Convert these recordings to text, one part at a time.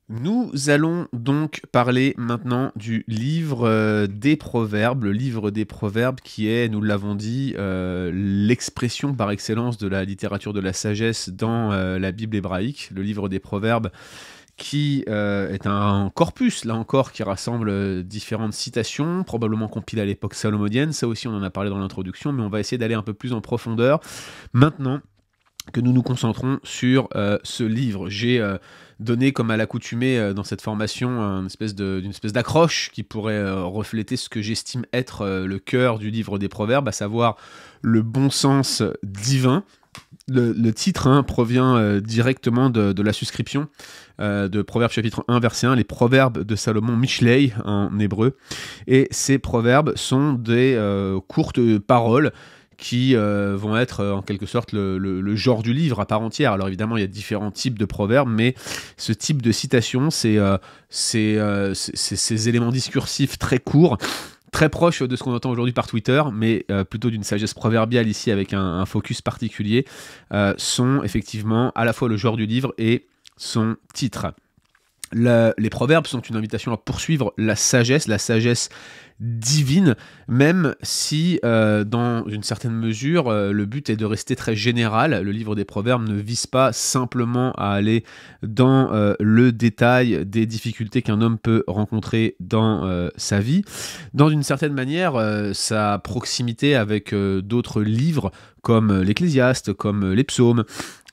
Nous allons donc parler maintenant du livre des Proverbes, le livre des Proverbes qui est, nous l'avons dit, l'expression par excellence de la littérature de la sagesse dans la Bible hébraïque. Le livre des Proverbes qui est un corpus, là encore, qui rassemble différentes citations, probablement compilées à l'époque salomonienne. Ça aussi, on en a parlé dans l'introduction, mais on va essayer d'aller un peu plus en profondeur maintenant que nous nous concentrons sur ce livre. J'ai donné, comme à l'accoutumée dans cette formation, une espèce d'accroche qui pourrait refléter ce que j'estime être le cœur du livre des Proverbes, à savoir le bon sens divin. Le titre provient directement de la suscription de Proverbes chapitre 1, verset 1, les Proverbes de Salomon, Mishlei en hébreu. Et ces proverbes sont des courtes paroles qui vont être en quelque sorte le genre du livre à part entière. Alors évidemment, il y a différents types de proverbes, mais ce type de citation, c'est ces éléments discursifs très courts, très proches de ce qu'on entend aujourd'hui par Twitter, mais plutôt d'une sagesse proverbiale ici avec un focus particulier, sont effectivement à la fois le genre du livre et son titre. Les proverbes sont une invitation à poursuivre la sagesse divine, même si dans une certaine mesure le but est de rester très général. Le livre des Proverbes ne vise pas simplement à aller dans le détail des difficultés qu'un homme peut rencontrer dans sa vie. Dans une certaine manière, sa proximité avec d'autres livres comme l'Ecclésiaste, comme les Psaumes,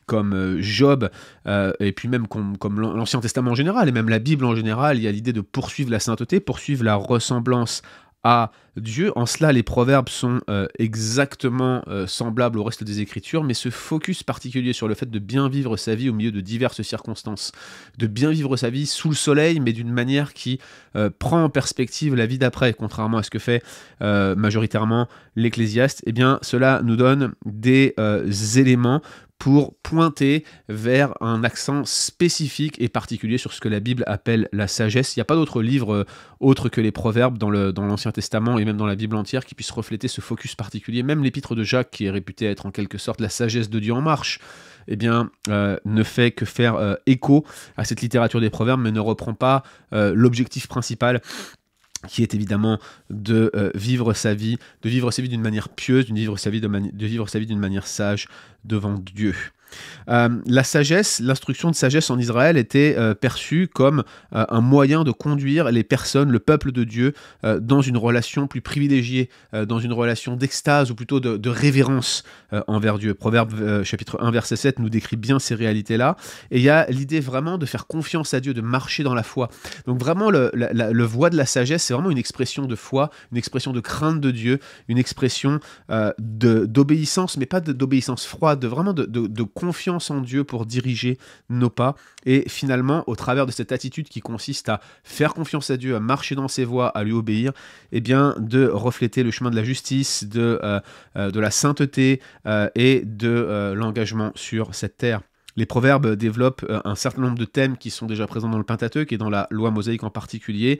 comme Job, et puis même comme l'Ancien Testament en général, et même la Bible en général, il y a l'idée de poursuivre la sainteté, poursuivre la ressemblance à Dieu. En cela, les proverbes sont exactement semblables au reste des Écritures, mais ce focus particulier sur le fait de bien vivre sa vie au milieu de diverses circonstances, de bien vivre sa vie sous le soleil, mais d'une manière qui prend en perspective la vie d'après, contrairement à ce que fait majoritairement l'Ecclésiaste, eh bien, cela nous donne des éléments pour pointer vers un accent spécifique et particulier sur ce que la Bible appelle la sagesse. Il n'y a pas d'autre livre autre que les Proverbes dans l'Ancien Testament et même dans la Bible entière qui puisse refléter ce focus particulier. Même l'Épître de Jacques, qui est réputé être en quelque sorte la sagesse de Dieu en marche, eh bien, ne fait que faire écho à cette littérature des Proverbes, mais ne reprend pas l'objectif principal, qui est évidemment de vivre sa vie d'une manière pieuse, de vivre sa vie d'une manière sage devant Dieu. La sagesse, l'instruction de sagesse en Israël était perçue comme un moyen de conduire les personnes, le peuple de Dieu, dans une relation plus privilégiée, dans une relation d'extase ou plutôt de révérence envers Dieu. Proverbe chapitre 1 verset 7 nous décrit bien ces réalités-là, et il y a l'idée vraiment de faire confiance à Dieu, de marcher dans la foi. Donc vraiment le voie de la sagesse, c'est vraiment une expression de foi, une expression de crainte de Dieu, une expression d'obéissance, mais pas d'obéissance froide, vraiment de confiance en Dieu pour diriger nos pas, et finalement, au travers de cette attitude qui consiste à faire confiance à Dieu, à marcher dans ses voies, à lui obéir, eh bien, de refléter le chemin de la justice, de la sainteté et de l'engagement sur cette terre. Les proverbes développent un certain nombre de thèmes qui sont déjà présents dans le Pentateuque et dans la loi mosaïque en particulier.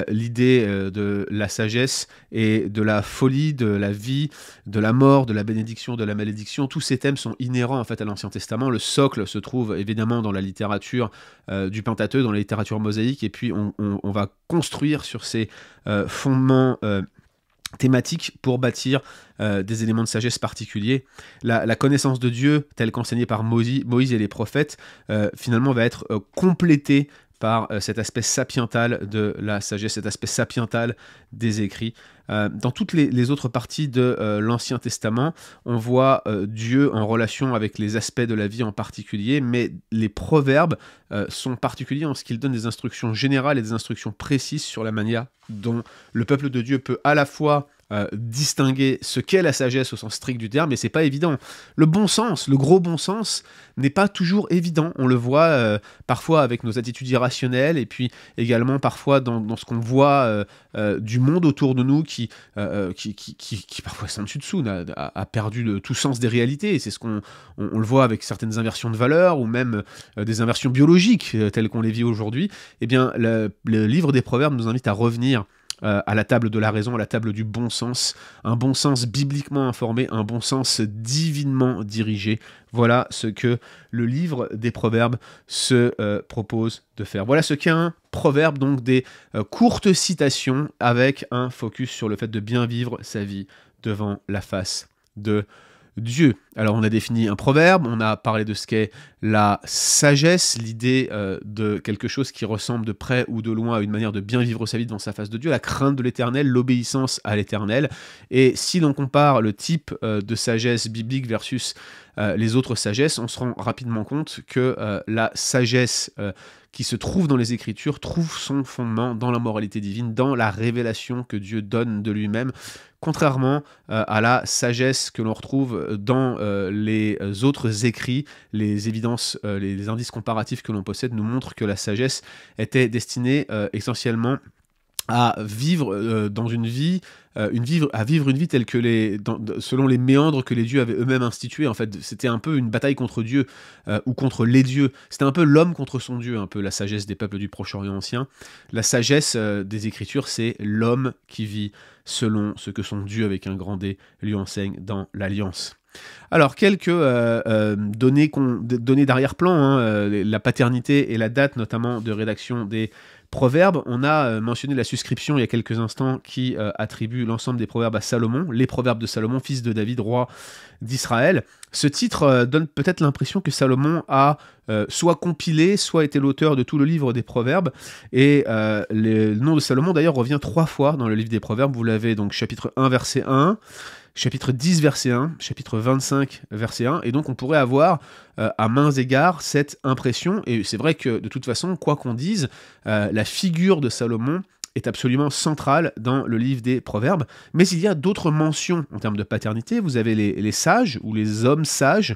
L'idée de la sagesse et de la folie, de la vie, de la mort, de la bénédiction, de la malédiction. Tous ces thèmes sont inhérents en fait à l'Ancien Testament. Le socle se trouve évidemment dans la littérature du Pentateuque, dans la littérature mosaïque, et puis on va construire sur ces fondements thématique pour bâtir des éléments de sagesse particuliers. La connaissance de Dieu, telle qu'enseignée par Moïse et les prophètes, finalement va être complétée par cet aspect sapiental de la sagesse, cet aspect sapiental des écrits. Dans toutes les autres parties de l'Ancien Testament, on voit Dieu en relation avec les aspects de la vie en particulier, mais les proverbes sont particuliers en ce qu'ils donnent des instructions générales et des instructions précises sur la manière dont le peuple de Dieu peut à la fois distinguer ce qu'est la sagesse au sens strict du terme, mais c'est pas évident. Le bon sens, le gros bon sens, n'est pas toujours évident. On le voit parfois avec nos attitudes irrationnelles, et puis également parfois dans ce qu'on voit du monde autour de nous qui parfois sans dessus dessous a perdu tout sens des réalités. Et c'est ce qu'on le voit avec certaines inversions de valeurs, ou même des inversions biologiques telles qu'on les vit aujourd'hui. Eh bien, le livre des Proverbes nous invite à revenir à la table de la raison, à la table du bon sens, un bon sens bibliquement informé, un bon sens divinement dirigé. Voilà ce que le livre des Proverbes se propose de faire. Voilà ce qu'est un proverbe, donc des courtes citations avec un focus sur le fait de bien vivre sa vie devant la face de Dieu. Alors on a défini un proverbe, on a parlé de ce qu'est la sagesse, l'idée de quelque chose qui ressemble de près ou de loin à une manière de bien vivre sa vie devant sa face de Dieu, la crainte de l'éternel, l'obéissance à l'éternel. Et si l'on compare le type de sagesse biblique versus les autres sagesses, on se rend rapidement compte que la sagesse qui se trouve dans les Écritures trouve son fondement dans la moralité divine, dans la révélation que Dieu donne de lui-même, contrairement à la sagesse que l'on retrouve dans les autres écrits. Les évidences, les indices comparatifs que l'on possède nous montrent que la sagesse était destinée essentiellement à vivre dans une vie, à vivre une vie telle que selon les méandres que les dieux avaient eux-mêmes institués. En fait, c'était un peu une bataille contre Dieu ou contre les dieux. C'était un peu l'homme contre son Dieu, un peu la sagesse des peuples du Proche-Orient ancien. La sagesse des Écritures, c'est l'homme qui vit selon ce que son Dieu, avec un grand D, lui enseigne dans l'Alliance. Alors, quelques données d'arrière-plan, hein, la paternité et la date notamment de rédaction des Proverbes. On a mentionné la suscription il y a quelques instants qui attribue l'ensemble des proverbes à Salomon, les proverbes de Salomon, fils de David, roi d'Israël. Ce titre donne peut-être l'impression que Salomon a soit compilé, soit été l'auteur de tout le livre des Proverbes. Et le nom de Salomon d'ailleurs revient 3 fois dans le livre des Proverbes. Vous l'avez donc chapitre 1, verset 1, chapitre 10, verset 1, chapitre 25, verset 1, et donc on pourrait avoir à mains égards cette impression, et c'est vrai que de toute façon, quoi qu'on dise, la figure de Salomon est absolument centrale dans le livre des Proverbes, mais il y a d'autres mentions en termes de paternité. Vous avez les sages, ou les hommes sages,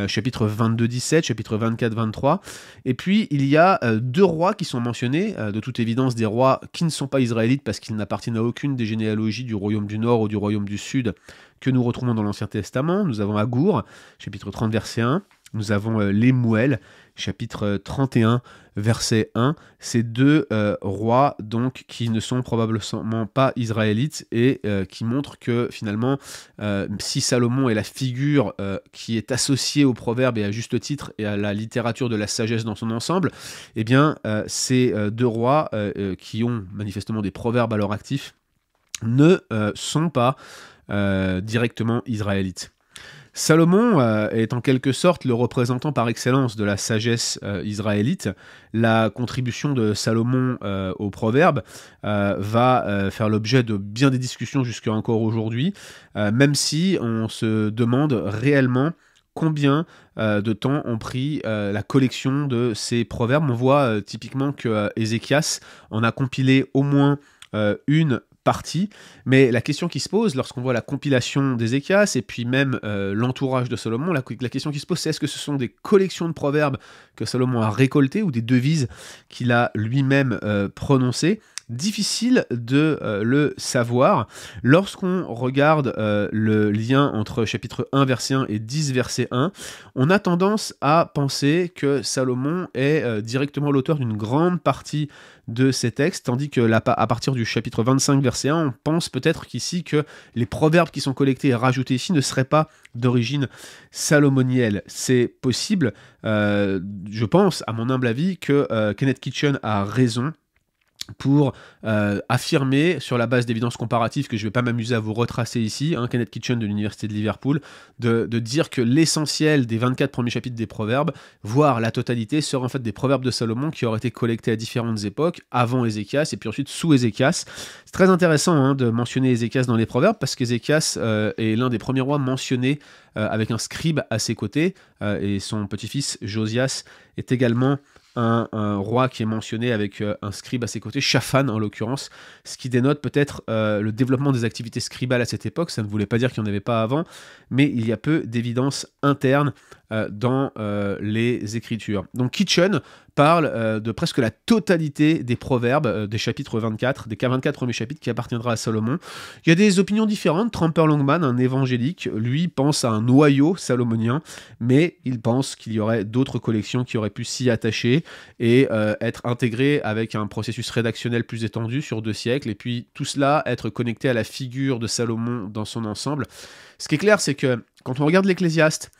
chapitre 22-17, chapitre 24-23, et puis il y a 2 rois qui sont mentionnés, de toute évidence des rois qui ne sont pas israélites, parce qu'ils n'appartiennent à aucune des généalogies du royaume du Nord ou du royaume du Sud que nous retrouvons dans l'Ancien Testament. Nous avons Agour, chapitre 30, verset 1, nous avons Lemuel, chapitre 31, verset 1, ces 2 rois donc qui ne sont probablement pas israélites et qui montrent que finalement si Salomon est la figure qui est associée au proverbe et à juste titre et à la littérature de la sagesse dans son ensemble, eh bien ces 2 rois qui ont manifestement des proverbes à leur actif ne sont pas directement israélites. Salomon est en quelque sorte le représentant par excellence de la sagesse israélite. La contribution de Salomon au proverbe va faire l'objet de bien des discussions jusqu'à encore aujourd'hui, même si on se demande réellement combien de temps ont pris la collection de ces proverbes. On voit typiquement que Ézéchias en a compilé au moins une partie, mais la question qui se pose lorsqu'on voit la compilation d'Ézéchias et puis même l'entourage de Salomon, la question qui se pose, c'est est-ce que ce sont des collections de proverbes que Salomon a récoltées ou des devises qu'il a lui-même prononcées? Difficile de le savoir. Lorsqu'on regarde le lien entre chapitre 1 verset 1 et 10 verset 1, on a tendance à penser que Salomon est directement l'auteur d'une grande partie de ces textes, tandis que à partir du chapitre 25 verset 1, on pense peut-être qu'ici que les proverbes qui sont collectés et rajoutés ici ne seraient pas d'origine salomonielle. C'est possible, je pense, à mon humble avis, que Kenneth Kitchen a raison pour affirmer, sur la base d'évidences comparatives que je ne vais pas m'amuser à vous retracer ici, Kenneth Kitchen de l'Université de Liverpool, de dire que l'essentiel des 24 premiers chapitres des Proverbes, voire la totalité, seraient en fait des Proverbes de Salomon qui auraient été collectés à différentes époques, avant Ézéchias et puis ensuite sous Ézéchias. C'est très intéressant de mentionner Ézéchias dans les Proverbes, parce qu'Ézéchias est l'un des premiers rois mentionnés avec un scribe à ses côtés, et son petit-fils Josias est également un roi qui est mentionné avec un scribe à ses côtés, Shaphan en l'occurrence, ce qui dénote peut-être le développement des activités scribales à cette époque. Ça ne voulait pas dire qu'il n'y en avait pas avant, mais il y a peu d'évidence interne dans les Écritures. Donc Kitchen parle de presque la totalité des proverbes des chapitres 24, des 24 premiers chapitres qui appartiendra à Salomon. Il y a des opinions différentes. Tremper Longman, un évangélique, lui pense à un noyau salomonien, mais il pense qu'il y aurait d'autres collections qui auraient pu s'y attacher. et être intégré avec un processus rédactionnel plus étendu sur 2 siècles, et puis tout cela être connecté à la figure de Salomon dans son ensemble. Ce qui est clair, c'est que quand on regarde l'Ecclésiaste,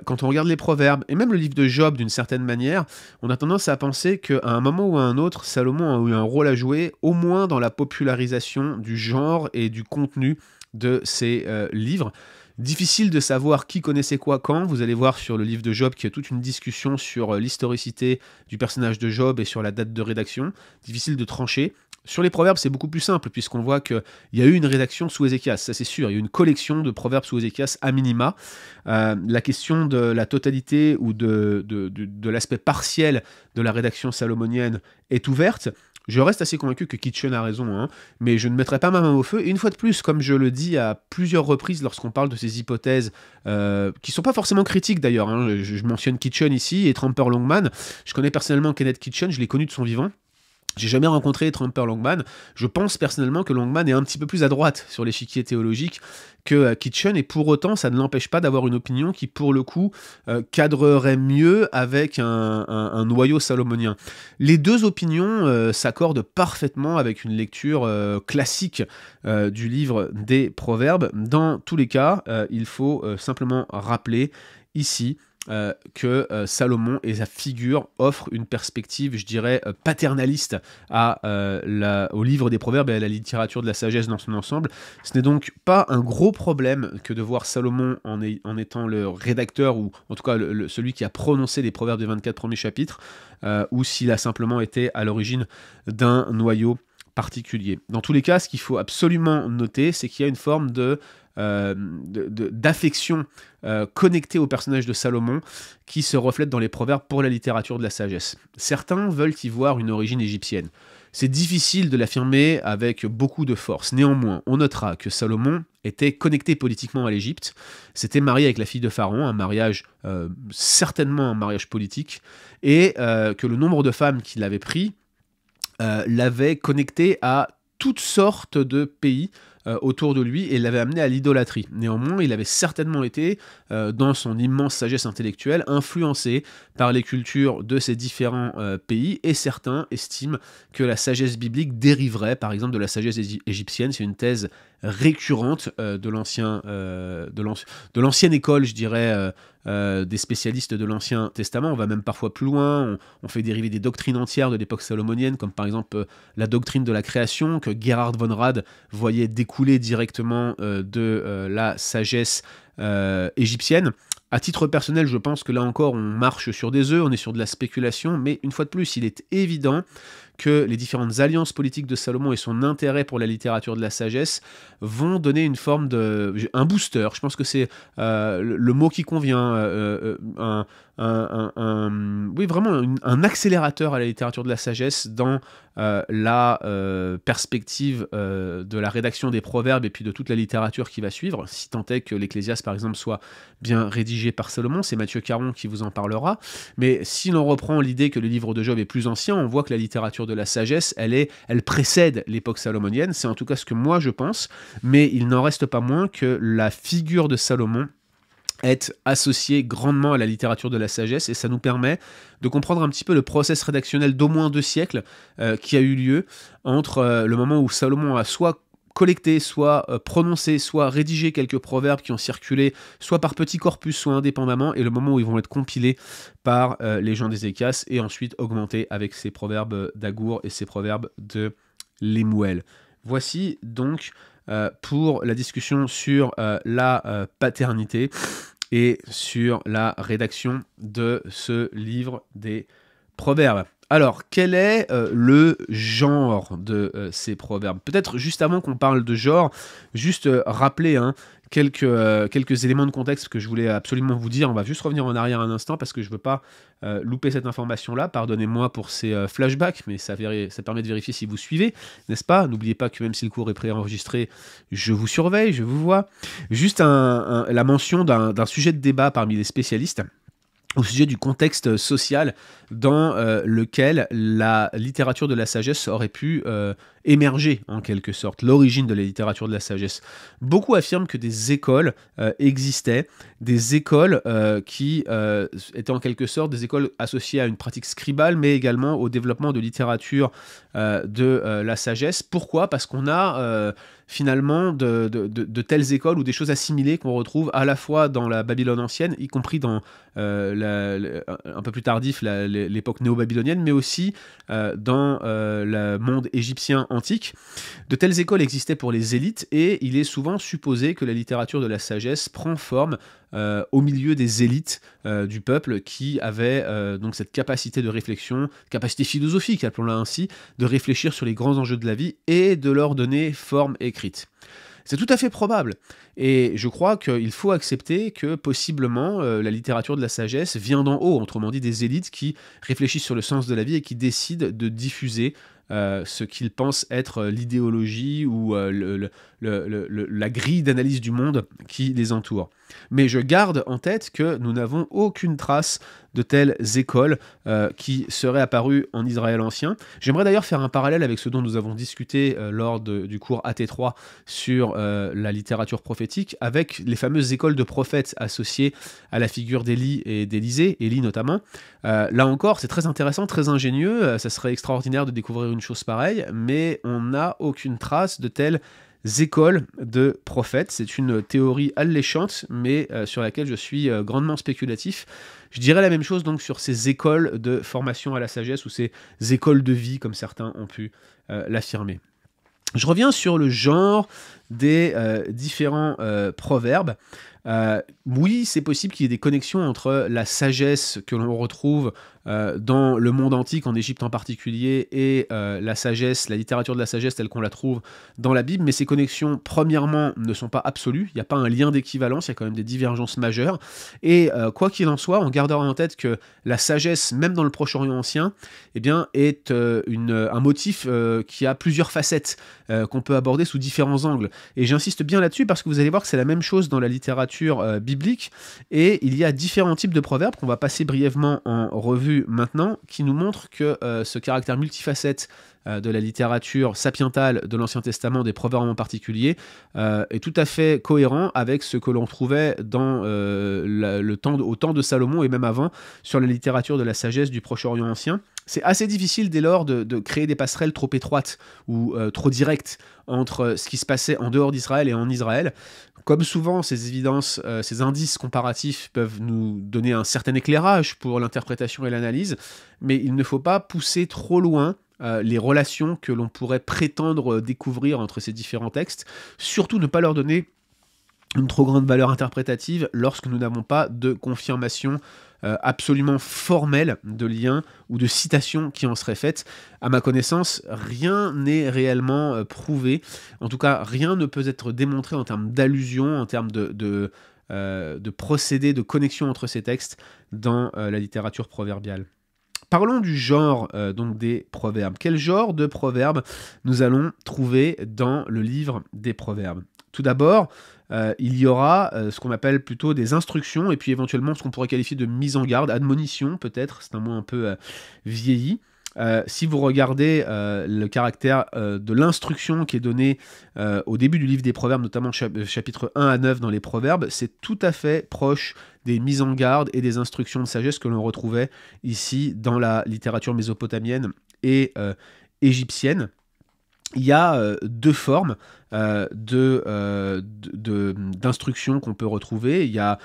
quand on regarde les Proverbes, et même le livre de Job d'une certaine manière, on a tendance à penser qu'à un moment ou à un autre, Salomon a eu un rôle à jouer, au moins dans la popularisation du genre et du contenu de ces livres. Difficile de savoir qui connaissait quoi quand. Vous allez voir sur le livre de Job qu'il y a toute une discussion sur l'historicité du personnage de Job et sur la date de rédaction. Difficile de trancher. Sur les proverbes, c'est beaucoup plus simple, puisqu'on voit qu'il y a eu une rédaction sous Ézéchias, ça c'est sûr, il y a eu une collection de proverbes sous Ézéchias à minima. La question de la totalité ou de l'aspect partiel de la rédaction salomonienne est ouverte. Je reste assez convaincu que Kitchen a raison, hein, mais je ne mettrai pas ma main au feu. Et une fois de plus, comme je le dis à plusieurs reprises lorsqu'on parle de ces hypothèses, qui ne sont pas forcément critiques d'ailleurs, hein, je mentionne Kitchen ici et Tremper Longman. Je connais personnellement Kenneth Kitchen, je l'ai connu de son vivant. J'ai jamais rencontré Tremper Longman. Je pense personnellement que Longman est un petit peu plus à droite sur l'échiquier théologique que Kitchen, et pour autant, ça ne l'empêche pas d'avoir une opinion qui, pour le coup, cadrerait mieux avec un noyau salomonien. Les deux opinions s'accordent parfaitement avec une lecture classique du livre des Proverbes. Dans tous les cas, il faut simplement rappeler ici que Salomon et sa figure offrent une perspective, je dirais, paternaliste au livre des Proverbes et à la littérature de la sagesse dans son ensemble. Ce n'est donc pas un gros problème que de voir Salomon en étant le rédacteur, ou en tout cas celui qui a prononcé les Proverbes des 24 premiers chapitres, ou s'il a simplement été à l'origine d'un noyau particulier. Dans tous les cas, ce qu'il faut absolument noter, c'est qu'il y a une forme d'affection connectée au personnage de Salomon qui se reflète dans les proverbes pour la littérature de la sagesse. Certains veulent y voir une origine égyptienne. C'est difficile de l'affirmer avec beaucoup de force. Néanmoins, on notera que Salomon était connecté politiquement à l'Égypte, s'était marié avec la fille de Pharaon, un mariage certainement un mariage politique, et que le nombre de femmes qu'il avait pris l'avait connecté à toutes sortes de pays autour de lui et l'avait amené à l'idolâtrie. Néanmoins, il avait certainement été, dans son immense sagesse intellectuelle, influencé par les cultures de ces différents pays, et certains estiment que la sagesse biblique dériverait par exemple de la sagesse égyptienne. C'est une thèse récurrente de l'ancienne école, je dirais, des spécialistes de l'Ancien Testament. On va même parfois plus loin, on fait dériver des doctrines entières de l'époque salomonienne, comme par exemple la doctrine de la création, que Gerhard von Rad voyait découler directement de la sagesse égyptienne. À titre personnel, je pense que là encore, on marche sur des œufs, on est sur de la spéculation, mais une fois de plus, il est évident que les différentes alliances politiques de Salomon et son intérêt pour la littérature de la sagesse vont donner une forme un booster. Je pense que c'est le mot qui convient, oui, vraiment un accélérateur à la littérature de la sagesse dans la perspective de la rédaction des proverbes et puis de toute la littérature qui va suivre, si tant est que l'Ecclésiaste par exemple soit bien rédigé par Salomon. C'est Mathieu Caron qui vous en parlera, mais si l'on reprend l'idée que le livre de Job est plus ancien, on voit que la littérature de la sagesse, elle précède l'époque salomonienne. C'est en tout cas ce que moi je pense, mais il n'en reste pas moins que la figure de Salomon est associée grandement à la littérature de la sagesse, et ça nous permet de comprendre un petit peu le process rédactionnel d'au moins 2 siècles qui a eu lieu entre le moment où Salomon a soit collecté, soit prononcé, soit rédigé quelques proverbes qui ont circulé, soit par petits corpus, soit indépendamment, et le moment où ils vont être compilés par les gens d'Ézéchias, et ensuite augmentés avec ces proverbes d'Agour et ces proverbes de Lemuel. Voici donc pour la discussion sur la paternité et sur la rédaction de ce livre des Proverbes. Alors, quel est le genre de ces proverbes? Peut-être juste avant qu'on parle de genre, juste rappeler quelques éléments de contexte que je voulais absolument vous dire. On va juste revenir en arrière un instant parce que je ne veux pas louper cette information-là. Pardonnez-moi pour ces flashbacks, mais ça permet de vérifier si vous suivez, n'est-ce pas? N'oubliez pas que même si le cours est préenregistré, je vous surveille, je vous vois. Juste la mention d'un sujet de débat parmi les spécialistes. au sujet du contexte social dans lequel la littérature de la sagesse aurait pu émerger, en quelque sorte, l'origine de la littérature de la sagesse. Beaucoup affirment que des écoles existaient, des écoles qui étaient en quelque sorte des écoles associées à une pratique scribale, mais également au développement de littérature de la sagesse. Pourquoi ? Parce qu'on a finalement de telles écoles ou des choses assimilées qu'on retrouve à la fois dans la Babylone ancienne, y compris dans un peu plus tardif l'époque néo-babylonienne, mais aussi dans le monde égyptien antique. De telles écoles existaient pour les élites et il est souvent supposé que la littérature de la sagesse prend forme au milieu des élites du peuple qui avaient donc cette capacité de réflexion, capacité philosophique, appelons-la ainsi, de réfléchir sur les grands enjeux de la vie et de leur donner forme écrite. C'est tout à fait probable. Et je crois qu'il faut accepter que possiblement la littérature de la sagesse vient d'en haut, autrement dit des élites qui réfléchissent sur le sens de la vie et qui décident de diffuser ce qu'ils pensent être l'idéologie ou la grille d'analyse du monde qui les entoure. Mais je garde en tête que nous n'avons aucune trace de telles écoles qui seraient apparues en Israël ancien. J'aimerais d'ailleurs faire un parallèle avec ce dont nous avons discuté lors du cours AT3 sur la littérature prophétique, avec les fameuses écoles de prophètes associées à la figure d'Élie et d'Élisée, Élie notamment. Là encore, c'est très intéressant, très ingénieux, ça serait extraordinaire de découvrir une chose pareille, mais on n'a aucune trace de telles écoles de prophètes. C'est une théorie alléchante, mais sur laquelle je suis grandement spéculatif. Je dirais la même chose donc sur ces écoles de formation à la sagesse ou ces écoles de vie, comme certains ont pu l'affirmer. Je reviens sur le genre des différents proverbes. Oui, c'est possible qu'il y ait des connexions entre la sagesse que l'on retrouve dans le monde antique, en Égypte en particulier, et la sagesse, la littérature de la sagesse telle qu'on la trouve dans la Bible, mais ces connexions, premièrement, ne sont pas absolues, il n'y a pas un lien d'équivalence, il y a quand même des divergences majeures, et quoi qu'il en soit, on gardera en tête que la sagesse, même dans le Proche-Orient ancien, eh bien, est un motif qui a plusieurs facettes, qu'on peut aborder sous différents angles, et j'insiste bien là-dessus parce que vous allez voir que c'est la même chose dans la littérature biblique, et il y a différents types de proverbes qu'on va passer brièvement en revue maintenant, qui nous montrent que ce caractère multifacette de la littérature sapientale de l'Ancien Testament, des proverbes en particulier, est tout à fait cohérent avec ce que l'on trouvait dans, au temps de Salomon et même avant, sur la littérature de la sagesse du Proche-Orient ancien. C'est assez difficile dès lors de créer des passerelles trop étroites ou trop directes entre ce qui se passait en dehors d'Israël et en Israël. Comme souvent, ces évidences, ces indices comparatifs peuvent nous donner un certain éclairage pour l'interprétation et l'analyse, mais il ne faut pas pousser trop loin les relations que l'on pourrait prétendre découvrir entre ces différents textes, surtout ne pas leur donner une trop grande valeur interprétative lorsque nous n'avons pas de confirmation absolument formelle de lien ou de citation qui en serait faite. À ma connaissance, rien n'est réellement prouvé. En tout cas, rien ne peut être démontré en termes d'allusion, en termes de procédés, de connexion entre ces textes dans la littérature proverbiale. Parlons du genre donc des proverbes. Quel genre de proverbes nous allons trouver dans le livre des proverbes ? Tout d'abord, il y aura ce qu'on appelle plutôt des instructions et puis éventuellement ce qu'on pourrait qualifier de mise en garde, admonition peut-être, c'est un mot un peu vieilli. Si vous regardez le caractère de l'instruction qui est donnée au début du livre des Proverbes, notamment chapitres 1 à 9 dans les Proverbes, c'est tout à fait proche des mises en garde et des instructions de sagesse que l'on retrouvait ici dans la littérature mésopotamienne et égyptienne. Il y a deux formes d'instructions qu'on peut retrouver. Il y a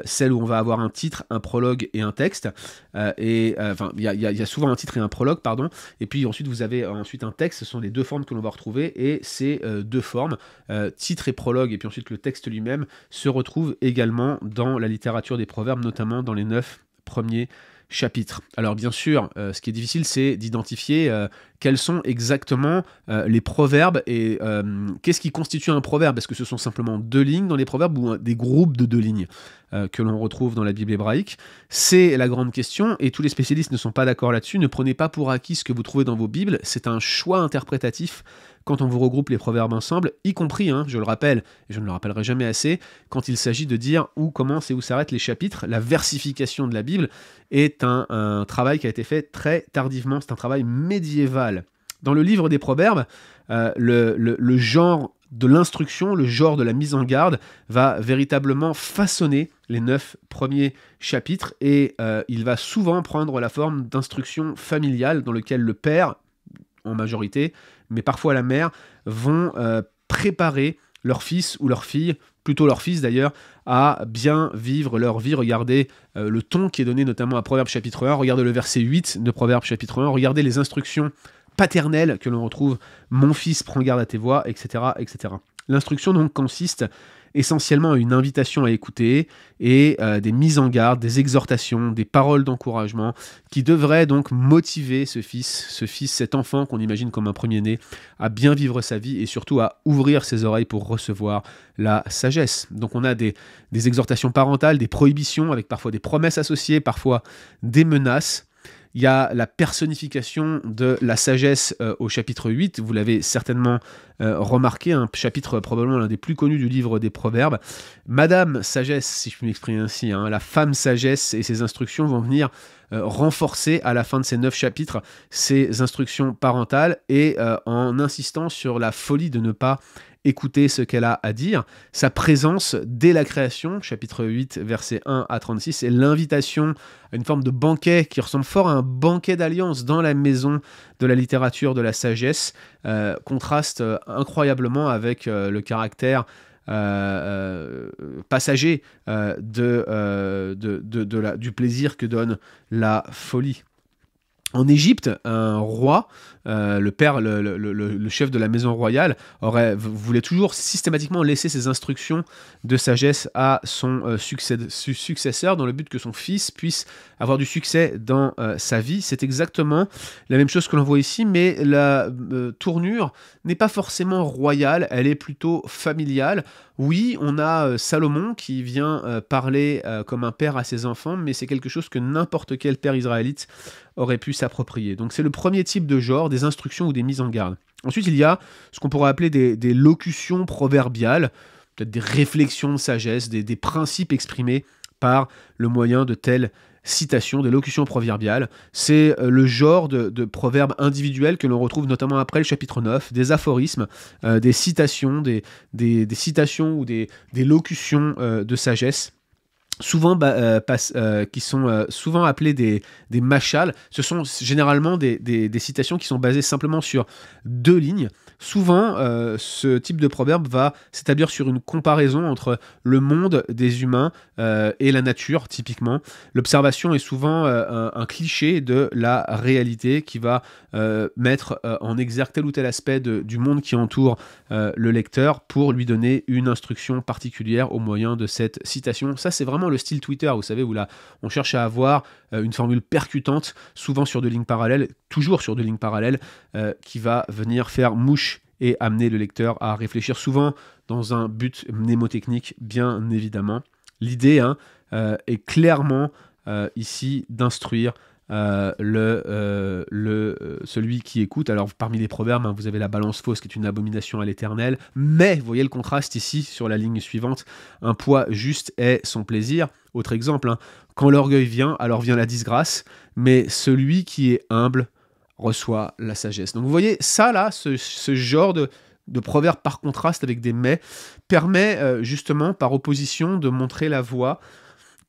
celle où on va avoir un titre, un prologue et un texte. Il y a souvent un titre et un prologue, pardon. Et puis ensuite, vous avez ensuite un texte. Ce sont les deux formes que l'on va retrouver. Et ces deux formes, titre et prologue, et puis ensuite le texte lui-même, se retrouvent également dans la littérature des proverbes, notamment dans les 9 premiers chapitres. Alors bien sûr, ce qui est difficile, c'est d'identifier quels sont exactement les proverbes et qu'est-ce qui constitue un proverbe. Est-ce que ce sont simplement deux lignes dans les proverbes ou des groupes de deux lignes que l'on retrouve dans la Bible hébraïque? C'est la grande question et tous les spécialistes ne sont pas d'accord là-dessus. Ne prenez pas pour acquis ce que vous trouvez dans vos Bibles, c'est un choix interprétatif quand on vous regroupe les proverbes ensemble, y compris, je le rappelle, et je ne le rappellerai jamais assez, quand il s'agit de dire où commencent et où s'arrêtent les chapitres. La versification de la Bible est un travail qui a été fait très tardivement, c'est un travail médiéval. Dans le livre des proverbes, le genre de l'instruction, le genre de la mise en garde va véritablement façonner les 9 premiers chapitres et il va souvent prendre la forme d'instruction familiale dans lequel le père, en majorité, mais parfois la mère, vont préparer leur fils ou leur fille, plutôt leur fils d'ailleurs, à bien vivre leur vie. Regardez le ton qui est donné notamment à Proverbes chapitre 1, regardez le verset 8 de Proverbes chapitre 1, regardez les instructions paternelle que l'on retrouve, mon fils prends garde à tes voix, etc., etc. L'instruction donc consiste essentiellement à une invitation à écouter et des mises en garde, des exhortations, des paroles d'encouragement qui devraient donc motiver ce fils, cet enfant qu'on imagine comme un premier-né, à bien vivre sa vie et surtout à ouvrir ses oreilles pour recevoir la sagesse. Donc on a des exhortations parentales, des prohibitions avec parfois des promesses associées, parfois des menaces. Il y a la personnification de la sagesse au chapitre 8, vous l'avez certainement remarqué, un chapitre probablement l'un des plus connus du livre des Proverbes. Madame Sagesse, si je puis m'exprimer ainsi, la femme sagesse et ses instructions vont venir renforcer à la fin de ces 9 chapitres ces instructions parentales et en insistant sur la folie de ne pas écouter ce qu'elle a à dire, sa présence dès la création, chapitre 8, versets 1 à 36, et l'invitation à une forme de banquet qui ressemble fort à un banquet d'alliance dans la maison de la littérature de la sagesse, contraste incroyablement avec le caractère passager du plaisir que donne la folie. En Égypte, un roi, le chef de la maison royale, voulait toujours systématiquement laisser ses instructions de sagesse à son successeur dans le but que son fils puisse avoir du succès dans sa vie. C'est exactement la même chose que l'on voit ici, mais la tournure n'est pas forcément royale, elle est plutôt familiale. Oui, on a Salomon qui vient parler comme un père à ses enfants, mais c'est quelque chose que n'importe quel père israélite aurait pu s'approprier. Donc c'est le premier type de genre, des instructions ou des mises en garde. Ensuite, il y a ce qu'on pourrait appeler des locutions proverbiales, peut-être des réflexions de sagesse, des principes exprimés par le moyen de telles citations, des locutions proverbiales. C'est le genre de proverbes individuels que l'on retrouve notamment après le chapitre 9, des aphorismes, des citations, des citations ou des locutions de sagesse, souvent qui sont souvent appelées des mashals. Ce sont généralement des citations qui sont basées simplement sur 2 lignes. Souvent, ce type de proverbe va s'établir sur une comparaison entre le monde des humains et la nature, typiquement. L'observation est souvent un cliché de la réalité qui va mettre en exergue tel ou tel aspect du monde qui entoure le lecteur pour lui donner une instruction particulière au moyen de cette citation. Ça, c'est vraiment le style Twitter, vous savez, où là, on cherche à avoir une formule percutante, souvent sur 2 lignes parallèles, toujours sur 2 lignes parallèles, qui va venir faire mouche et amener le lecteur à réfléchir, souvent dans un but mnémotechnique, bien évidemment. L'idée est clairement ici d'instruire celui qui écoute. Alors parmi les proverbes, vous avez la balance fausse qui est une abomination à l'Éternel, mais vous voyez le contraste ici sur la ligne suivante, un poids juste est son plaisir. Autre exemple, quand l'orgueil vient, alors vient la disgrâce, mais celui qui est humble reçoit la sagesse. Donc vous voyez, ça là, ce genre de proverbe par contraste avec des mais, permet justement par opposition de montrer la voie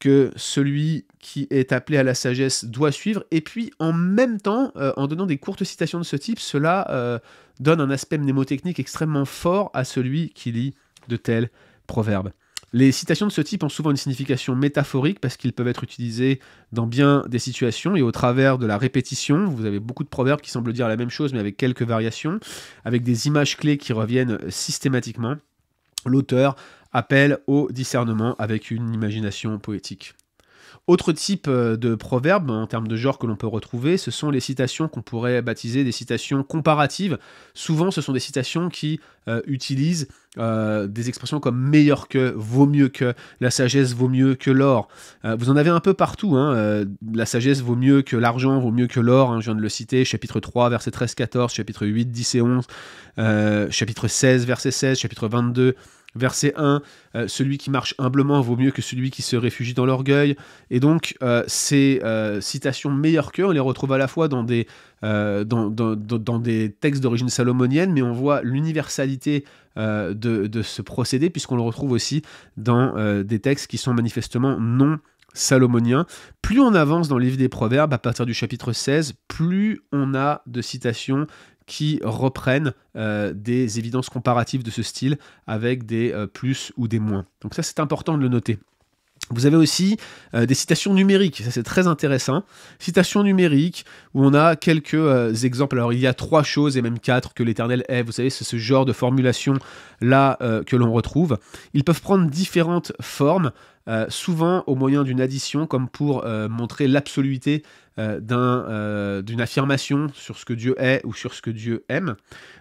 que celui qui est appelé à la sagesse doit suivre, et puis en même temps, en donnant des courtes citations de ce type, cela donne un aspect mnémotechnique extrêmement fort à celui qui lit de tels proverbes. Les citations de ce type ont souvent une signification métaphorique parce qu'ils peuvent être utilisés dans bien des situations et au travers de la répétition. Vous avez beaucoup de proverbes qui semblent dire la même chose mais avec quelques variations, avec des images clés qui reviennent systématiquement. L'auteur appelle au discernement avec une imagination poétique. Autre type de proverbe en termes de genre que l'on peut retrouver, ce sont les citations qu'on pourrait baptiser des citations comparatives. Souvent, ce sont des citations qui utilisent des expressions comme meilleur que, vaut mieux que, la sagesse vaut mieux que l'or. Vous en avez un peu partout, hein, la sagesse vaut mieux que l'argent, vaut mieux que l'or, hein, je viens de le citer, chapitre 3, verset 13-14, chapitre 8, 10 et 11, chapitre 16, verset 16, chapitre 22, verset 1, celui qui marche humblement vaut mieux que celui qui se réfugie dans l'orgueil. Et donc, ces citations meilleures que, on les retrouve à la fois dans des textes d'origine salomonienne, mais on voit l'universalité de ce procédé, puisqu'on le retrouve aussi dans des textes qui sont manifestement non salomoniens. Plus on avance dans le livre des Proverbes, à partir du chapitre 16, plus on a de citations qui reprennent des évidences comparatives de ce style avec des plus ou des moins. Donc ça, c'est important de le noter. Vous avez aussi des citations numériques, ça c'est très intéressant. Citations numériques où on a quelques exemples. Alors il y a 3 choses et même 4 que l'Éternel est. Vous savez, c'est ce genre de formulation là que l'on retrouve. Ils peuvent prendre différentes formes, souvent au moyen d'une addition, comme pour montrer l'absoluité d'une affirmation sur ce que Dieu est ou sur ce que Dieu aime.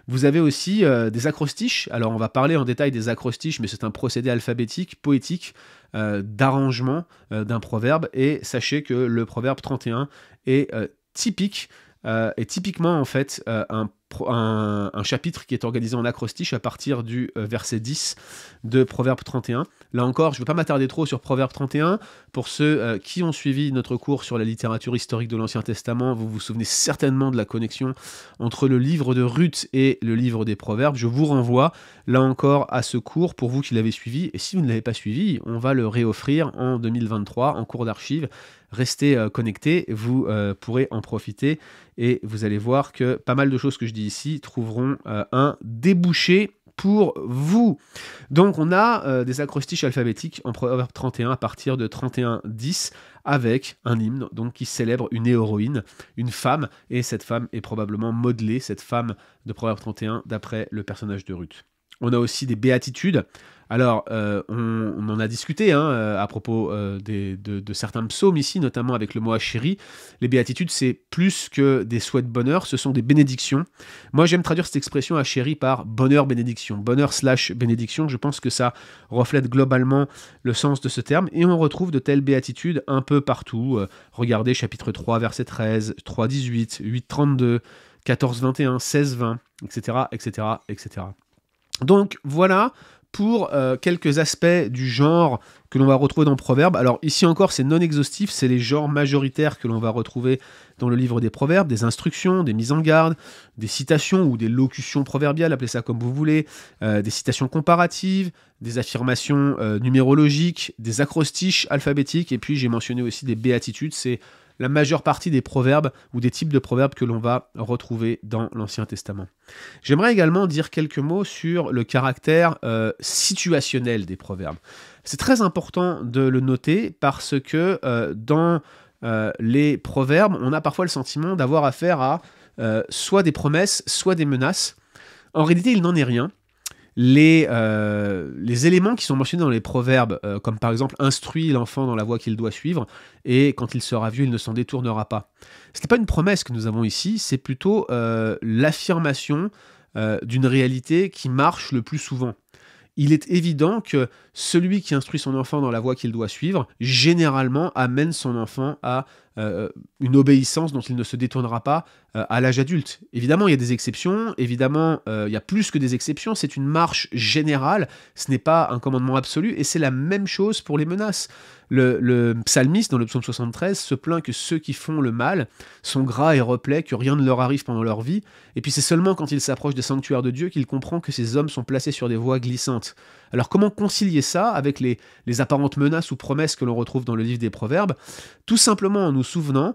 Vous avez aussi des acrostiches. Alors on va parler en détail des acrostiches, mais c'est un procédé alphabétique, poétique, d'arrangement d'un proverbe. Et sachez que le proverbe 31 est typiquement en fait un chapitre qui est organisé en acrostiche à partir du verset 10 de Proverbe 31. Là encore, je ne vais pas m'attarder trop sur Proverbe 31. Pour ceux qui ont suivi notre cours sur la littérature historique de l'Ancien Testament, vous vous souvenez certainement de la connexion entre le livre de Ruth et le livre des Proverbes. Je vous renvoie là encore à ce cours pour vous qui l'avez suivi. Et si vous ne l'avez pas suivi, on va le réoffrir en 2023 en cours d'archives. Restez connectés, vous pourrez en profiter et vous allez voir que pas mal de choses que je dis ici trouveront un débouché pour vous. Donc on a des acrostiches alphabétiques en Proverbe 31 à partir de 31-10 avec un hymne donc, qui célèbre une héroïne, une femme, et cette femme est probablement modelée, cette femme de Proverbe 31, d'après le personnage de Ruth. On a aussi des béatitudes. Alors, on en a discuté à propos de certains psaumes ici, notamment avec le mot achéri. Les béatitudes, c'est plus que des souhaits de bonheur, ce sont des bénédictions. Moi, j'aime traduire cette expression achéri par bonheur-bénédiction. Bonheur/bénédiction, je pense que ça reflète globalement le sens de ce terme. Et on retrouve de telles béatitudes un peu partout. Regardez chapitre 3, verset 13, 3-18, 8-32, 14-21, 16-20, etc., etc., etc. Donc voilà pour quelques aspects du genre que l'on va retrouver dans Proverbes. Alors ici encore, c'est non exhaustif, c'est les genres majoritaires que l'on va retrouver dans le livre des Proverbes, des instructions, des mises en garde, des citations ou des locutions proverbiales, appelez ça comme vous voulez, des citations comparatives, des affirmations numérologiques, des acrostiches alphabétiques, et puis j'ai mentionné aussi des béatitudes, c'est la majeure partie des proverbes ou des types de proverbes que l'on va retrouver dans l'Ancien Testament. J'aimerais également dire quelques mots sur le caractère situationnel des proverbes. C'est très important de le noter parce que dans les proverbes, on a parfois le sentiment d'avoir affaire à soit des promesses, soit des menaces. En réalité, il n'en est rien. Les éléments qui sont mentionnés dans les proverbes, comme par exemple « instruis l'enfant dans la voie qu'il doit suivre, et quand il sera vieux, il ne s'en détournera pas ». Ce n'est pas une promesse que nous avons ici, c'est plutôt l'affirmation d'une réalité qui marche le plus souvent. Il est évident que celui qui instruit son enfant dans la voie qu'il doit suivre, généralement amène son enfant à une obéissance dont il ne se détournera pas à l'âge adulte. Évidemment, il y a des exceptions, évidemment, il y a plus que des exceptions, c'est une marche générale, ce n'est pas un commandement absolu, et c'est la même chose pour les menaces. Le psalmiste, dans le psaume 73, se plaint que ceux qui font le mal sont gras et replets, que rien ne leur arrive pendant leur vie, et puis c'est seulement quand il s'approche des sanctuaires de Dieu qu'il comprend que ces hommes sont placés sur des voies glissantes. Alors comment concilier ça avec les apparentes menaces ou promesses que l'on retrouve dans le livre des Proverbes? Tout simplement en nous nous souvenant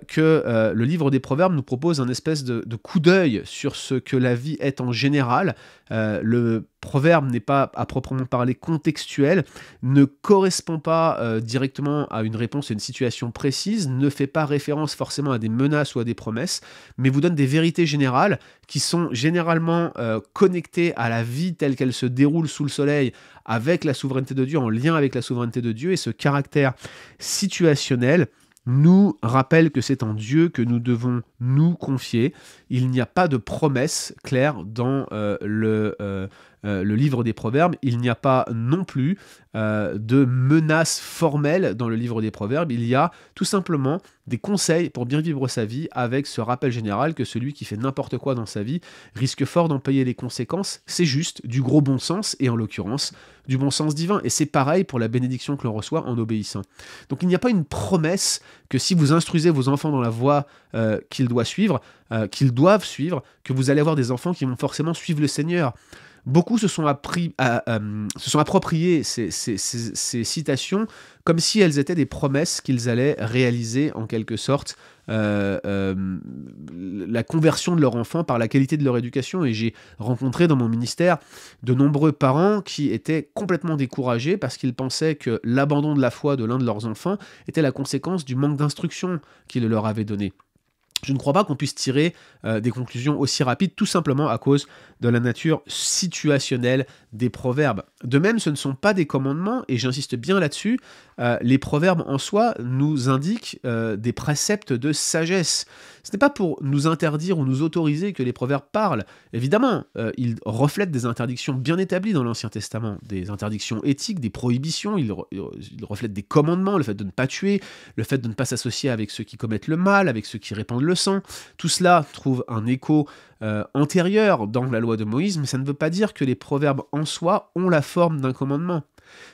que le livre des Proverbes nous propose un espèce de coup d'œil sur ce que la vie est en général. Le proverbe n'est pas à proprement parler contextuel, ne correspond pas directement à une réponse à une situation précise, ne fait pas référence forcément à des menaces ou à des promesses, mais vous donne des vérités générales qui sont généralement connectées à la vie telle qu'elle se déroule sous le soleil, avec la souveraineté de Dieu, en lien avec la souveraineté de Dieu, et ce caractère situationnel nous rappelle que c'est en Dieu que nous devons nous confier. Il n'y a pas de promesse claire dans le livre des Proverbes. Il n'y a pas non plus de menaces formelles dans le livre des Proverbes. Il y a tout simplement des conseils pour bien vivre sa vie, avec ce rappel général que celui qui fait n'importe quoi dans sa vie risque fort d'en payer les conséquences. C'est juste du gros bon sens, et en l'occurrence du bon sens divin. Et c'est pareil pour la bénédiction que l'on reçoit en obéissant. Donc il n'y a pas une promesse que si vous instruisez vos enfants dans la voie qu'ils doivent suivre, que vous allez avoir des enfants qui vont forcément suivre le Seigneur. Beaucoup se sont appropriés ces citations comme si elles étaient des promesses qu'ils allaient réaliser en quelque sorte la conversion de leur enfant par la qualité de leur éducation. Et j'ai rencontré dans mon ministère de nombreux parents qui étaient complètement découragés parce qu'ils pensaient que l'abandon de la foi de l'un de leurs enfants était la conséquence du manque d'instruction qu'il leur avait donné. Je ne crois pas qu'on puisse tirer des conclusions aussi rapides, tout simplement à cause de la nature situationnelle des proverbes. De même, ce ne sont pas des commandements, et j'insiste bien là-dessus. Les proverbes en soi nous indiquent des préceptes de sagesse. Ce n'est pas pour nous interdire ou nous autoriser que les proverbes parlent. Évidemment, ils reflètent des interdictions bien établies dans l'Ancien Testament, des interdictions éthiques, des prohibitions, ils reflètent des commandements, le fait de ne pas tuer, le fait de ne pas s'associer avec ceux qui commettent le mal, avec ceux qui répandent le sang. Tout cela trouve un écho antérieur dans la loi de Moïse, mais ça ne veut pas dire que les proverbes en soi ont la forme d'un commandement.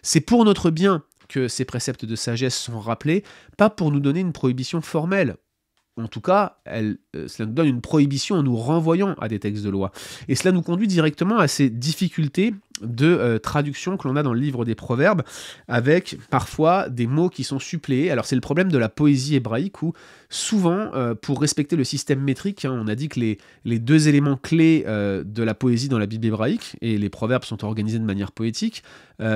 C'est pour notre bien que ces préceptes de sagesse sont rappelés, pas pour nous donner une prohibition formelle. En tout cas, cela nous donne une prohibition en nous renvoyant à des textes de loi. Et cela nous conduit directement à ces difficultés de traduction que l'on a dans le livre des Proverbes, avec parfois des mots qui sont suppléés. Alors c'est le problème de la poésie hébraïque, où souvent, pour respecter le système métrique, on a dit que les deux éléments clés de la poésie dans la Bible hébraïque, et les proverbes sont organisés de manière poétique,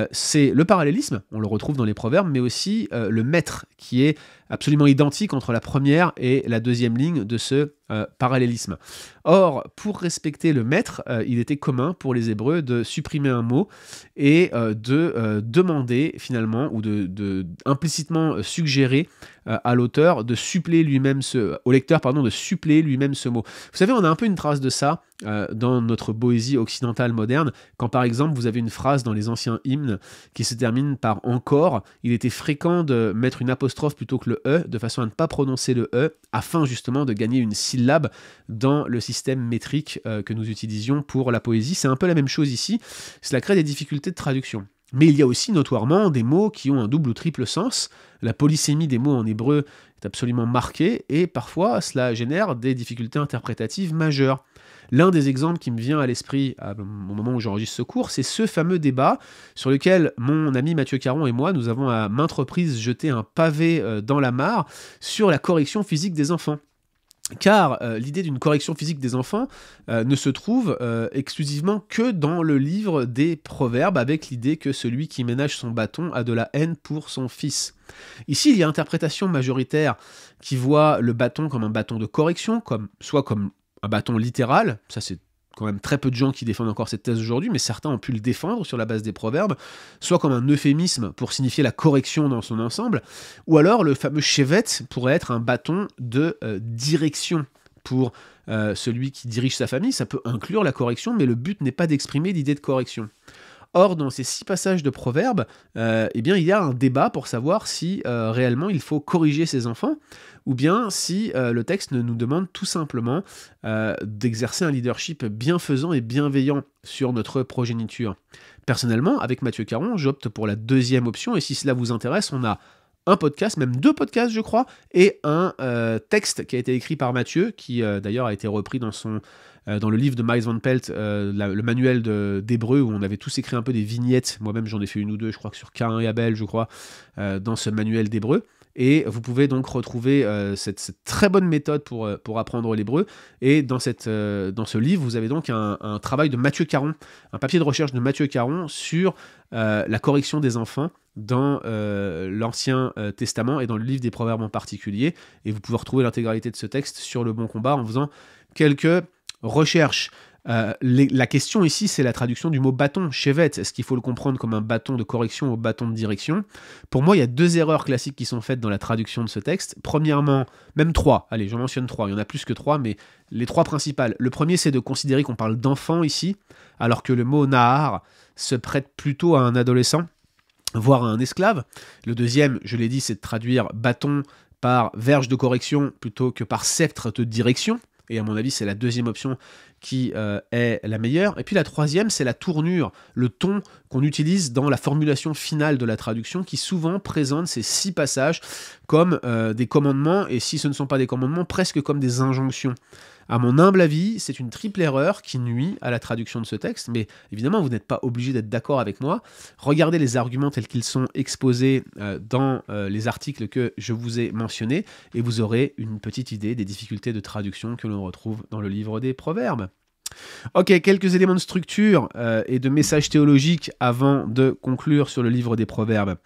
c'est le parallélisme, on le retrouve dans les proverbes, mais aussi le mètre, qui est absolument identique entre la première et la deuxième ligne de ce parallélisme. Or, pour respecter le mètre, il était commun pour les Hébreux de supprimer un mot et de demander finalement, ou de implicitement suggérer à l'auteur de suppléer lui-même au lecteur, de suppléer lui-même ce mot. Vous savez, on a un peu une trace de ça dans notre poésie occidentale moderne, quand par exemple vous avez une phrase dans les anciens hymnes qui se termine par « encore », il était fréquent de mettre une apostrophe plutôt que le « e », de façon à ne pas prononcer le « e », afin justement de gagner une syllabe dans le système métrique que nous utilisions pour la poésie. C'est un peu la même chose ici, cela crée des difficultés de traduction. Mais il y a aussi notoirement des mots qui ont un double ou triple sens. La polysémie des mots en hébreu est absolument marquée, et parfois cela génère des difficultés interprétatives majeures. L'un des exemples qui me vient à l'esprit au moment où j'enregistre ce cours, c'est ce fameux débat sur lequel mon ami Mathieu Caron et moi, nous avons à maintes reprises jeté un pavé dans la mare sur la correction physique des enfants. Car l'idée d'une correction physique des enfants ne se trouve exclusivement que dans le livre des Proverbes, avec l'idée que celui qui ménage son bâton a de la haine pour son fils. Ici, il y a interprétation majoritaire qui voit le bâton comme un bâton de correction, soit comme un bâton littéral, ça c'est quand même très peu de gens qui défendent encore cette thèse aujourd'hui, mais certains ont pu le défendre sur la base des proverbes, soit comme un euphémisme pour signifier la correction dans son ensemble, ou alors le fameux chevet pourrait être un bâton de direction pour celui qui dirige sa famille. Ça peut inclure la correction, mais le but n'est pas d'exprimer l'idée de correction. Or, dans ces 6 passages de Proverbes, il y a un débat pour savoir si réellement il faut corriger ses enfants, ou bien si le texte nous demande tout simplement d'exercer un leadership bienfaisant et bienveillant sur notre progéniture. Personnellement, avec Mathieu Caron, j'opte pour la deuxième option, et si cela vous intéresse, on a un podcast, même 2 podcasts je crois, et un texte qui a été écrit par Mathieu, qui d'ailleurs a été repris dans le livre de Miles Van Pelt, le manuel d'Hébreu, où on avait tous écrit un peu des vignettes. Moi-même j'en ai fait 1 ou 2, je crois que sur Caïn et Abel, dans ce manuel d'Hébreu. Et vous pouvez donc retrouver cette très bonne méthode pour apprendre l'hébreu. Et dans ce livre, vous avez donc un travail de Mathieu Caron, un papier de recherche de Mathieu Caron sur la correction des enfants dans l'Ancien Testament et dans le livre des Proverbes en particulier. Et vous pouvez retrouver l'intégralité de ce texte sur Le Bon Combat en faisant quelques recherches. La question ici, c'est la traduction du mot bâton, shevet. Est-ce qu'il faut le comprendre comme un bâton de correction ou bâton de direction? Pour moi, il y a 2 erreurs classiques qui sont faites dans la traduction de ce texte. Premièrement, même 3, allez, j'en mentionne 3, il y en a plus que 3, mais les 3 principales. Le premier, c'est de considérer qu'on parle d'enfant ici, alors que le mot nahar se prête plutôt à un adolescent, voire à un esclave. Le deuxième, je l'ai dit, c'est de traduire bâton par verge de correction plutôt que par sceptre de direction. Et à mon avis, c'est la deuxième option qui est la meilleure. Et puis la troisième, c'est la tournure, le ton qu'on utilise dans la formulation finale de la traduction, qui souvent présente ces 6 passages comme des commandements, et si ce ne sont pas des commandements, presque comme des injonctions. À mon humble avis, c'est une triple erreur qui nuit à la traduction de ce texte, mais évidemment, vous n'êtes pas obligé d'être d'accord avec moi. Regardez les arguments tels qu'ils sont exposés dans les articles que je vous ai mentionnés, et vous aurez une petite idée des difficultés de traduction que l'on retrouve dans le livre des Proverbes. Ok, quelques éléments de structure et de messages théologiques avant de conclure sur le livre des Proverbes.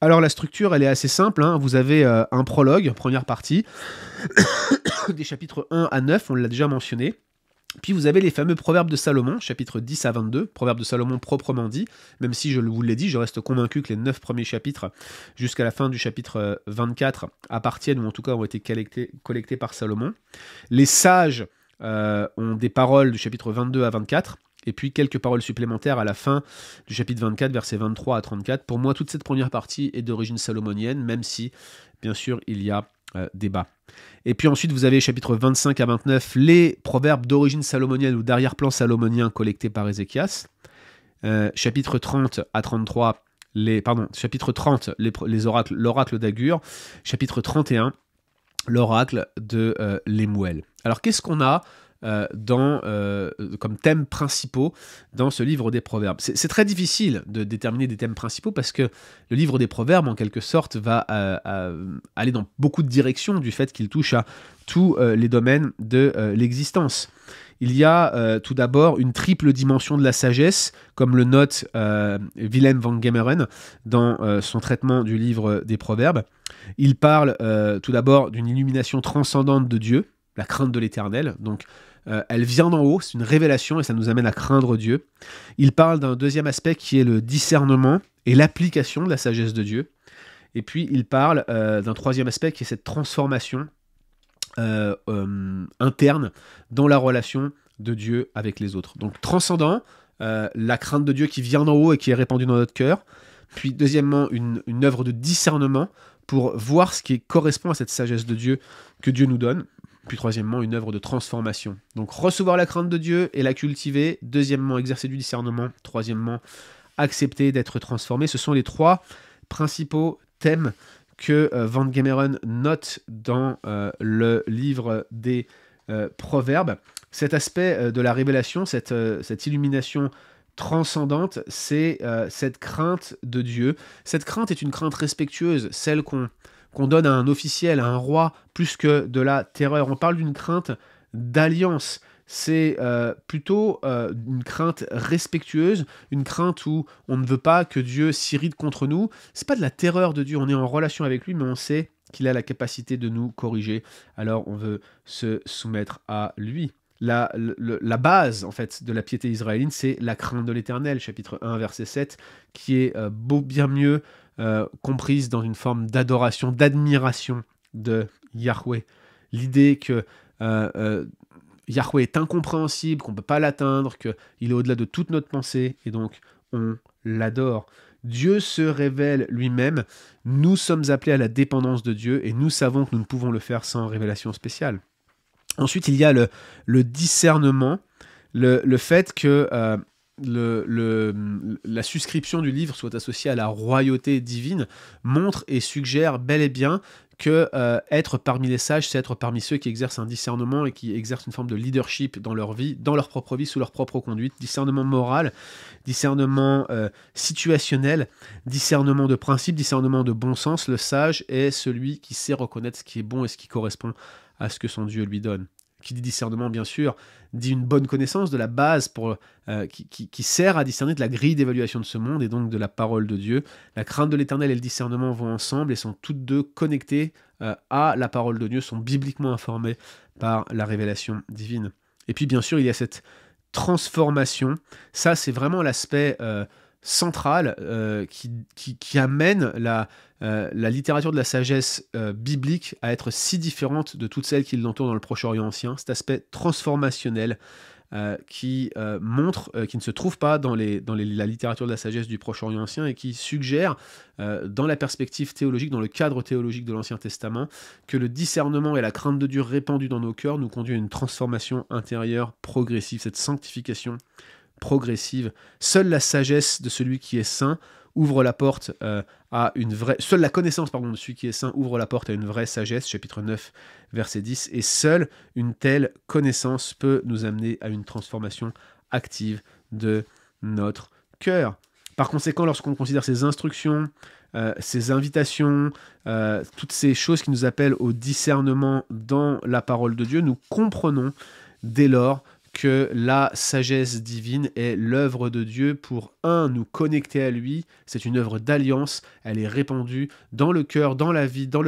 Alors la structure, elle est assez simple, hein. Vous avez un prologue, première partie, des chapitres 1 à 9, on l'a déjà mentionné. Puis vous avez les fameux Proverbes de Salomon, chapitres 10 à 22, Proverbes de Salomon proprement dit, même si je vous l'ai dit, je reste convaincu que les 9 premiers chapitres, jusqu'à la fin du chapitre 24, appartiennent, ou en tout cas ont été collectés par Salomon. Les sages ont des paroles du chapitre 22 à 24, et puis quelques paroles supplémentaires à la fin du chapitre 24, versets 23 à 34. Pour moi, toute cette première partie est d'origine salomonienne, même si, bien sûr, il y a débat. Et puis ensuite, vous avez chapitres 25 à 29, les proverbes d'origine salomonienne ou d'arrière-plan salomonien collectés par Ézéchias. Chapitre 30 à 33, chapitre 30, l'oracle d'Agur. Chapitre 31, l'oracle de Lemuel. Alors qu'est-ce qu'on a comme thèmes principaux dans ce livre des Proverbes? C'est très difficile de déterminer des thèmes principaux parce que le livre des Proverbes, en quelque sorte, va aller dans beaucoup de directions du fait qu'il touche à tous les domaines de l'existence. Il y a tout d'abord une triple dimension de la sagesse, comme le note Willem van Gemeren dans son traitement du livre des Proverbes. Il parle tout d'abord d'une illumination transcendante de Dieu, la crainte de l'Éternel, donc elle vient d'en haut, c'est une révélation et ça nous amène à craindre Dieu. Il parle d'un deuxième aspect qui est le discernement et l'application de la sagesse de Dieu. Et puis il parle d'un troisième aspect qui est cette transformation interne dans la relation de Dieu avec les autres. Donc transcendant, la crainte de Dieu qui vient d'en haut et qui est répandue dans notre cœur. Puis deuxièmement, une œuvre de discernement pour voir ce qui correspond à cette sagesse de Dieu que Dieu nous donne. Puis troisièmement, une œuvre de transformation. Donc recevoir la crainte de Dieu et la cultiver. Deuxièmement, exercer du discernement. Troisièmement, accepter d'être transformé. Ce sont les 3 principaux thèmes que Van Gemeren note dans le livre des Proverbes. Cet aspect de la révélation, cette illumination transcendante, c'est cette crainte de Dieu. Cette crainte est une crainte respectueuse, celle qu'on donne à un officiel, à un roi, plus que de la terreur. On parle d'une crainte d'alliance. C'est plutôt une crainte respectueuse, une crainte où on ne veut pas que Dieu s'irrite contre nous. C'est pas de la terreur de Dieu, on est en relation avec lui, mais on sait qu'il a la capacité de nous corriger. Alors on veut se soumettre à lui. La base, en fait, de la piété israélite, c'est la crainte de l'Éternel, chapitre 1, verset 7, qui est bien mieux comprise dans une forme d'adoration, d'admiration de Yahweh. L'idée que Yahweh est incompréhensible, qu'on ne peut pas l'atteindre, qu'il est au-delà de toute notre pensée, et donc on l'adore. Dieu se révèle lui-même, nous sommes appelés à la dépendance de Dieu, et nous savons que nous ne pouvons le faire sans révélation spéciale. Ensuite, il y a le discernement, le fait que la suscription du livre soit associée à la royauté divine montre et suggère bel et bien que être parmi les sages, c'est être parmi ceux qui exercent un discernement et qui exercent une forme de leadership dans leur vie, dans leur propre vie, sous leur propre conduite, discernement moral, discernement situationnel, discernement de principe, discernement de bon sens. Le sage est celui qui sait reconnaître ce qui est bon et ce qui correspond à ce que son Dieu lui donne. Qui dit discernement, bien sûr, dit une bonne connaissance de la base qui sert à discerner de la grille d'évaluation de ce monde et donc de la parole de Dieu. La crainte de l'Éternel et le discernement vont ensemble et sont toutes deux connectées à la parole de Dieu, sont bibliquement informées par la révélation divine. Et puis, bien sûr, il y a cette transformation. Ça, c'est vraiment l'aspect central qui amène la littérature de la sagesse biblique à être si différente de toutes celles qui l'entourent dans le Proche-Orient ancien, cet aspect transformationnel qui montre, qui ne se trouve pas dans la littérature de la sagesse du Proche-Orient ancien et qui suggère, dans la perspective théologique, dans le cadre théologique de l'Ancien Testament, que le discernement et la crainte de Dieu répandus dans nos cœurs nous conduit à une transformation intérieure progressive, cette sanctification progressive. Seule la sagesse de celui qui est saint ouvre la porte à une vraie... Seule la connaissance de celui qui est saint ouvre la porte à une vraie sagesse, chapitre 9, verset 10, et seule une telle connaissance peut nous amener à une transformation active de notre cœur. Par conséquent, lorsqu'on considère ces instructions, ces invitations, toutes ces choses qui nous appellent au discernement dans la parole de Dieu, nous comprenons dès lors que la sagesse divine est l'œuvre de Dieu pour, nous connecter à lui. C'est une œuvre d'alliance, elle est répandue dans le cœur, dans la vie, dans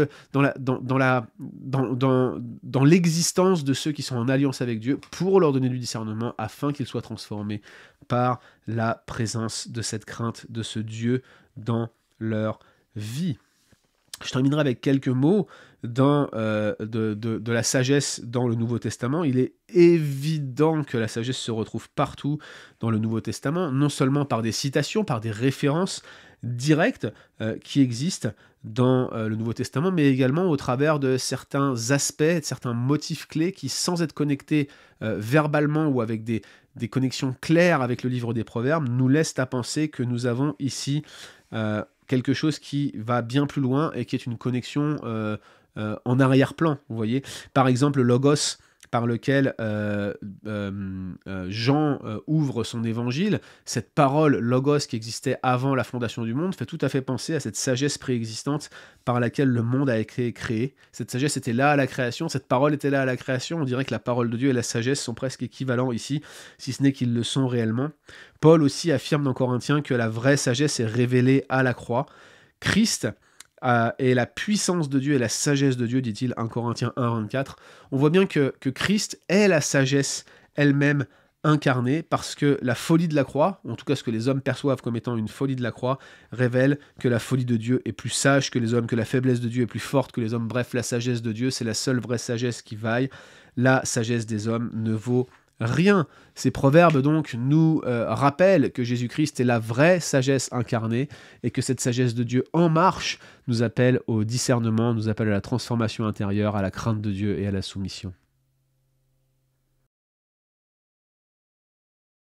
l'existence de ceux qui sont en alliance avec Dieu, pour leur donner du discernement, afin qu'ils soient transformés par la présence de cette crainte de ce Dieu dans leur vie. Je terminerai avec quelques mots de la sagesse dans le Nouveau Testament. Il est évident que la sagesse se retrouve partout dans le Nouveau Testament, non seulement par des citations, par des références directes qui existent dans le Nouveau Testament, mais également au travers de certains aspects, de certains motifs clés qui, sans être connectés verbalement ou avec des connexions claires avec le livre des Proverbes, nous laissent à penser que nous avons ici quelque chose qui va bien plus loin et qui est une connexion en arrière-plan, vous voyez. Par exemple, le logos par lequel Jean ouvre son évangile, cette parole logos qui existait avant la fondation du monde, fait tout à fait penser à cette sagesse préexistante par laquelle le monde a été créé. Cette sagesse était là à la création, cette parole était là à la création. On dirait que la parole de Dieu et la sagesse sont presque équivalents ici, si ce n'est qu'ils le sont réellement. Paul aussi affirme dans Corinthiens que la vraie sagesse est révélée à la croix. Christ et la puissance de Dieu et la sagesse de Dieu, dit-il 1 Corinthiens 1,24. On voit bien que Christ est la sagesse elle-même incarnée, parce que la folie de la croix, en tout cas ce que les hommes perçoivent comme étant une folie de la croix, révèle que la folie de Dieu est plus sage que les hommes, que la faiblesse de Dieu est plus forte que les hommes. Bref, la sagesse de Dieu, c'est la seule vraie sagesse qui vaille. La sagesse des hommes ne vaut rien. Ces proverbes donc nous rappellent que Jésus-Christ est la vraie sagesse incarnée et que cette sagesse de Dieu en marche nous appelle au discernement, nous appelle à la transformation intérieure, à la crainte de Dieu et à la soumission.